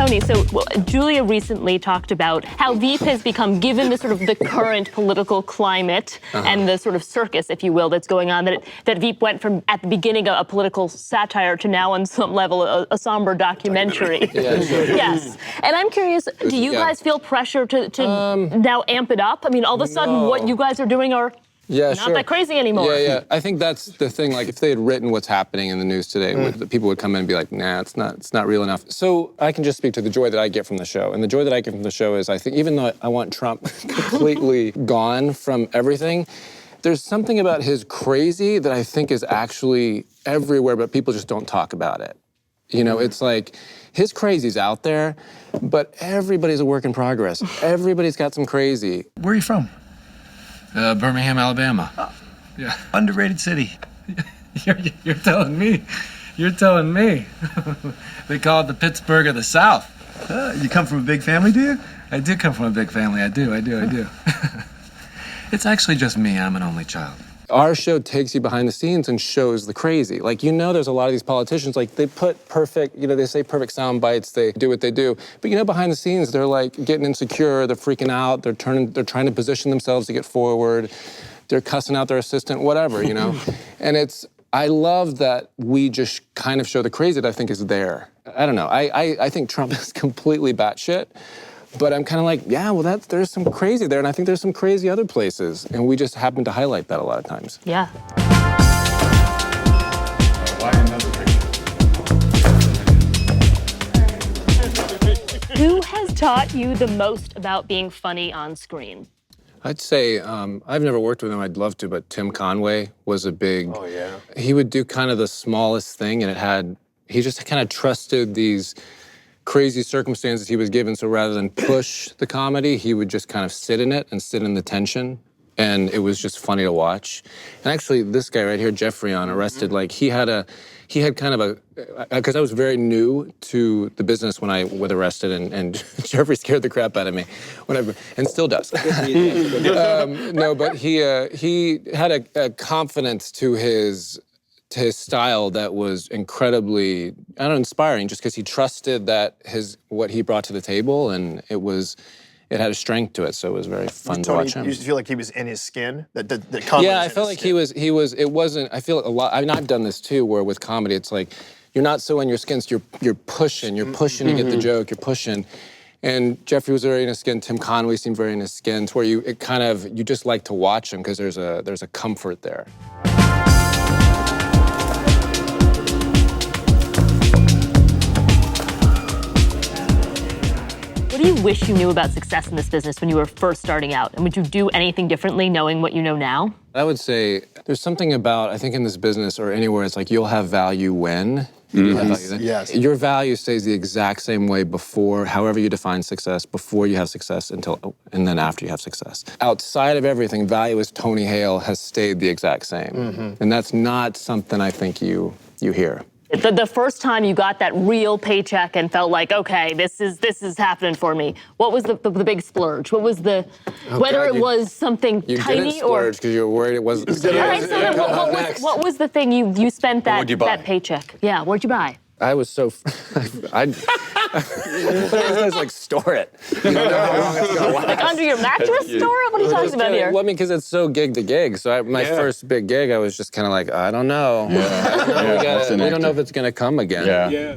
Tony, so Julia recently talked about how Veep has become, given the sort of the current political climate and the sort of circus, if you will, that's going on, that Veep went from, at the beginning, a political satire to now on some level a somber documentary. Yeah, sure. Yes. And I'm curious, do you guys feel pressure to now amp it up? I mean, all of a sudden, what you guys are doing are not that crazy anymore. Yeah. I think that's the thing. Like, if they had written what's happening in the news today, people would come in and be like, nah, it's not real enough. So I can just speak to the joy that I get from the show. And the joy that I get from the show is, I think, even though I want Trump completely gone from everything, there's something about his crazy that I think is actually everywhere, but people just don't talk about it. You know, it's like, his crazy's out there, but everybody's a work in progress. Everybody's got some crazy. Where are you from? Birmingham, Alabama. Yeah. Underrated city. You're telling me. You're telling me. They call it the Pittsburgh of the South. You come from a big family, do you? I do come from a big family. I do. It's actually just me. I'm an only child. Our show takes you behind the scenes and shows the crazy. Like, you know, there's a lot of these politicians, like, they put perfect, you know, they say perfect sound bites, they do what they do. But, you know, behind the scenes, they're like getting insecure, they're freaking out, they're trying to position themselves to get forward, they're cussing out their assistant, whatever, you know? And I love that we just kind of show the crazy that I think is there. I don't know, I think Trump is completely batshit. But I'm kind of like, yeah, well, there's some crazy there, and I think there's some crazy other places, and we just happen to highlight that a lot of times. Yeah. Who has taught you the most about being funny on screen? I'd say, I've never worked with him, I'd love to, but Tim Conway was a big... Oh, yeah. He would do kind of the smallest thing, and he just kind of trusted these crazy circumstances he was given, so rather than push the comedy, he would just kind of sit in it and sit in the tension, and it was just funny to watch. And actually, this guy right here, Jeffrey on Arrested, like, he had kind of because I was very new to the business when I was Arrested, and Jeffrey scared the crap out of me, and still does. No, but he had a confidence to his style that was incredibly, inspiring, just because he trusted that what he brought to the table, and it had a strength to it, so it was very fun to watch him. You feel like he was in his skin? Yeah, I felt like he was, it wasn't, I feel a lot, I've done this too, where with comedy, it's like, you're not so in your skin, so you're pushing to get the joke, you're pushing. And Jeffrey was very in his skin, Tim Conway seemed very in his skin, to where you just like to watch him, because there's a comfort there. What do you wish you knew about success in this business when you were first starting out? And would you do anything differently knowing what you know now? I would say there's something about, I think in this business or anywhere, it's like you'll have value when you have value then. Yes. Your value stays the exact same way before, however you define success, before you have success and then after you have success. Outside of everything, value as Tony Hale has stayed the exact same. And that's not something I think you hear. The first time you got that real paycheck and felt like, okay, this is happening for me. What was the big splurge? What was whether it was something tiny or... You didn't splurge because you were worried it wasn't... All right, so what was the thing you spent that paycheck? Yeah, what'd you buy? I was so... I was like, store it. You don't know how long it's gonna last. Like under your mattress store? What are you talking about here? Well, I mean, because it's so gig to gig. So my first big gig, I was just kind of like, I don't know. We don't know if it's gonna come again. Yeah.